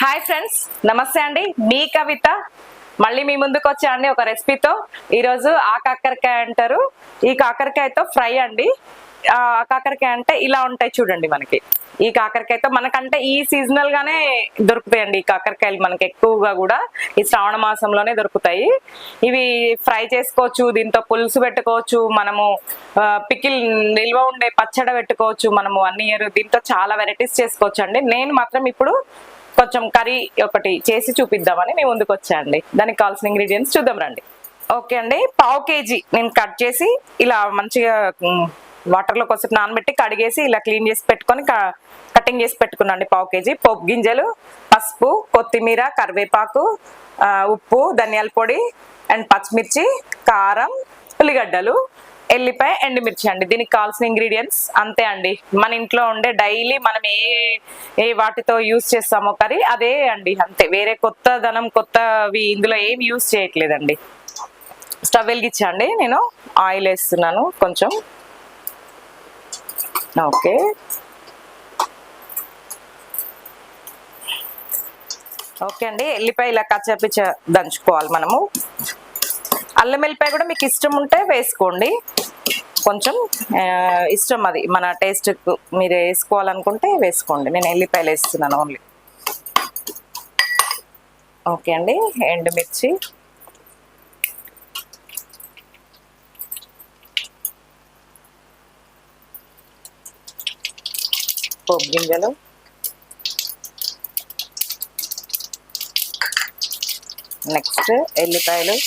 Hi friends, నమస్తే అండి. మీ కవిత మళ్ళీ మీ ముందుకు వచ్చా అండి ఒక రెసిపీతో. ఈరోజు ఆ కాకరకాయ అంటారు. ఈ కాకరకాయతో ఫ్రై అండి. ఆ కాకరకాయ అంటే ఇలా ఉంటాయి చూడండి. మనకి ఈ కాకరకాయతో మనకంటే ఈ సీజనల్ గానే దొరుకుతాయండి. ఈ కాకరకాయలు మనకి ఎక్కువగా కూడా ఈ శ్రావణ మాసంలోనే దొరుకుతాయి. ఇవి ఫ్రై చేసుకోవచ్చు, దీంతో పులుసు పెట్టుకోవచ్చు, మనము పికిల్ నిల్వ ఉండే పచ్చడి పెట్టుకోవచ్చు, మనము 1 year దీంతో చాలా వెరైటీస్ చేసుకోవచ్చు అండి. నేను మాత్రం ఇప్పుడు కొంచెం కర్రీ ఒకటి చేసి చూపిద్దామని మేము ముందుకు వచ్చాయండి. దానికి కావాల్సిన ఇంగ్రీడియంట్స్ చూద్దాం రండి. ఓకే అండి, 1/2 kg నేను కట్ చేసి ఇలా మంచిగా వాటర్లో కొంచెం నానబెట్టి కడిగేసి ఇలా క్లీన్ చేసి పెట్టుకొని కటింగ్ చేసి పెట్టుకున్నాండి. 1/2 kg పోపు గింజలు, పసుపు, కొత్తిమీర, కరివేపాకు, ఉప్పు, ధనియాల పొడి అండ్ పచ్చిమిర్చి, కారం, ఉల్లిగడ్డలు, ఎల్లిపాయ, ఎండుమిర్చి అండి. దీనికి కావాల్సిన ఇంగ్రీడియంట్స్ అంతే అండి. మన ఇంట్లో ఉండే డైలీ మనం ఏ వాటితో యూజ్ చేస్తామో కర్రీ అదే అండి, అంతే. వేరే కొత్తవి ఇందులో ఏం యూజ్ చేయట్లేదండి. స్టవ్ వెలిగించండి, నేను ఆయిల్ వేస్తున్నాను కొంచెం. ఓకే, ఓకే అండి. ఎల్లిపాయ ఇలా కచ్చపిచ్చ దంచుకోవాలి మనము. అల్లం వెల్లిపాయ కూడా మీకు ఇష్టం ఉంటే వేసుకోండి, కొంచెం ఇష్టం, అది మన టేస్ట్ మీరు వేసుకోవాలనుకుంటే వేసుకోండి. నేను ఎల్లిపాయలు వేస్తున్నాను ఓన్లీ. ఓకే అండి, ఎండుమిర్చి, పోపు గింజలు, నెక్స్ట్ ఎల్లిపాయలు,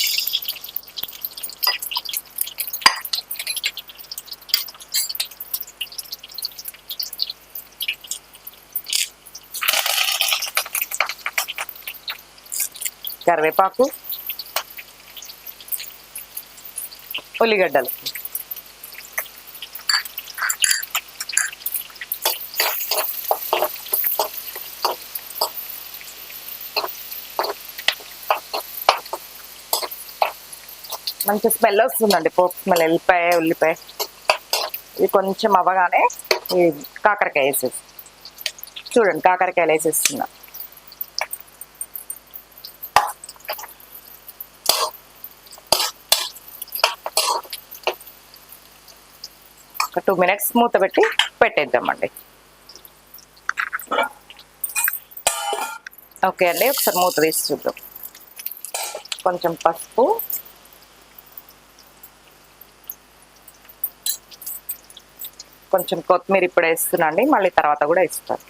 కరివేపాకు, ఉల్లిగడ్డలు. మంచి స్మెల్ వస్తుందండి, పోపు స్మెల్. ఎల్లిపాయ, ఉల్లిపాయ ఇది కొంచెం అవ్వగానే ఈ కాకరకాయ వేసేసి చూడండి. కాకరకాయలు వేసేస్తున్నా. ఒక 2 minutes మూత పెట్టి పెట్టేద్దామండి. ఓకే అండి, ఒకసారి మూత తీసి చూద్దాం. కొంచెం పసుపు, కొంచెం కొత్తిమీర ఇప్పుడు వేస్తున్నాండి, మళ్ళీ తర్వాత కూడా వేస్తాను.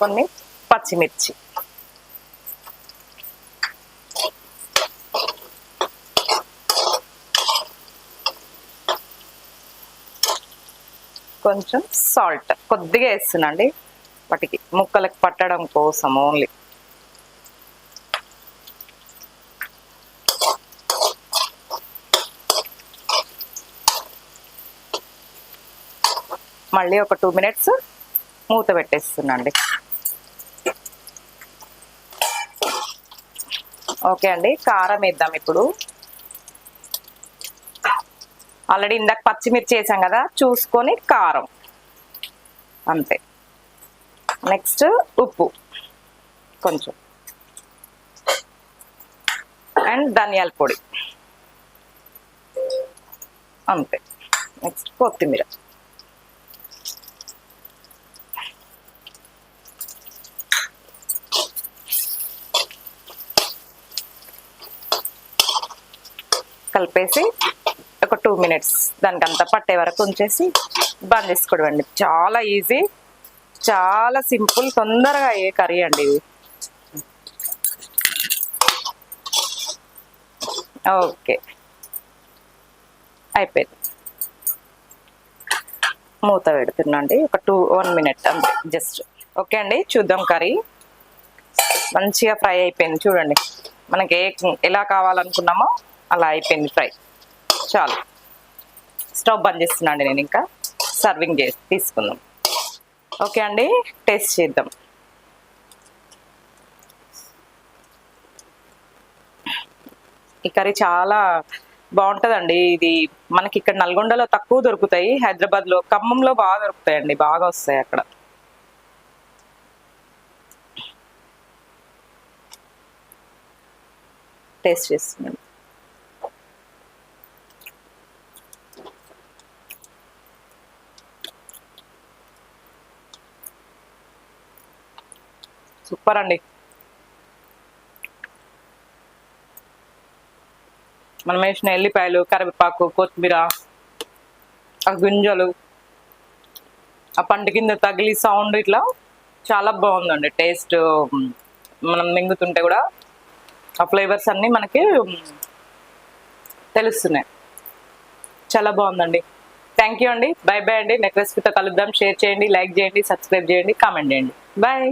కొన్ని పచ్చిమిర్చి, కొంచెం సాల్ట్ కొద్దిగా వేస్తున్నాండి, వాటికి ముక్కలకు పట్టడం కోసం ఓన్లీ. మళ్ళీ ఒక 2 minutes మూత పెట్టేస్తున్నాండి. ఓకే అండి, కారం వేద్దాం ఇప్పుడు. ఆల్రెడీ ఇందాక పచ్చిమిర్చి వేసాం కదా, చూసుకొని కారం అంతే. నెక్స్ట్ ఉప్పు కొంచెం అండ్ ధనియాల పొడి అంతే. నెక్స్ట్ కొత్తిమీర. కలిపేసి ఒక 2 minutes దానికి అంతా పట్టే వరకు ఉంచేసి బంద్ చేసుకోవడం. చాలా ఈజీ, చాలా సింపుల్, తొందరగా అయ్యే కర్రీ అండి ఇది. ఓకే, అయిపోయింది. మూత పెడుతున్నాండి ఒక 1 minute అంతే జస్ట్. ఓకే అండి, చూద్దాం. కర్రీ మంచిగా ఫ్రై అయిపోయింది చూడండి. మనకి ఎలా కావాలనుకున్నామో అలా అయిపోయింది ఫ్రై. చాలు, స్టవ్ బంద్ చేస్తున్నాండి నేను. ఇంకా సర్వింగ్ చేసి తీసుకుందాం. ఓకే అండి, టేస్ట్ చేద్దాం. ఈ కర్రీ చాలా బాగుంటదండి. ఇది మనకి ఇక్కడ నల్గొండలో తక్కువ దొరుకుతాయి, హైదరాబాద్ లో ఖమ్మంలో బాగా దొరుకుతాయండి, బాగా వస్తాయి అక్కడ. టేస్ట్ చేస్తున్నాను. సూపర్ అండి. మనం వేసిన ఎల్లిపాయలు, కరివేపాకు, కొత్తిమీర, ఆ గింజలు, ఆ పంట కింద తగిలి సౌండ్, ఇట్లా చాలా బాగుందండి టేస్ట్. మనం మింగుతుంటే కూడా ఆ ఫ్లేవర్స్ అన్నీ మనకి తెలుస్తున్నాయి. చాలా బాగుందండి. థ్యాంక్ యూ అండి. బై బై అండి. నెక్స్ట్ రెసిపీతో కలుద్దాం. షేర్ చేయండి, లైక్ చేయండి, సబ్స్క్రైబ్ చేయండి, కామెంట్ చేయండి. బాయ్.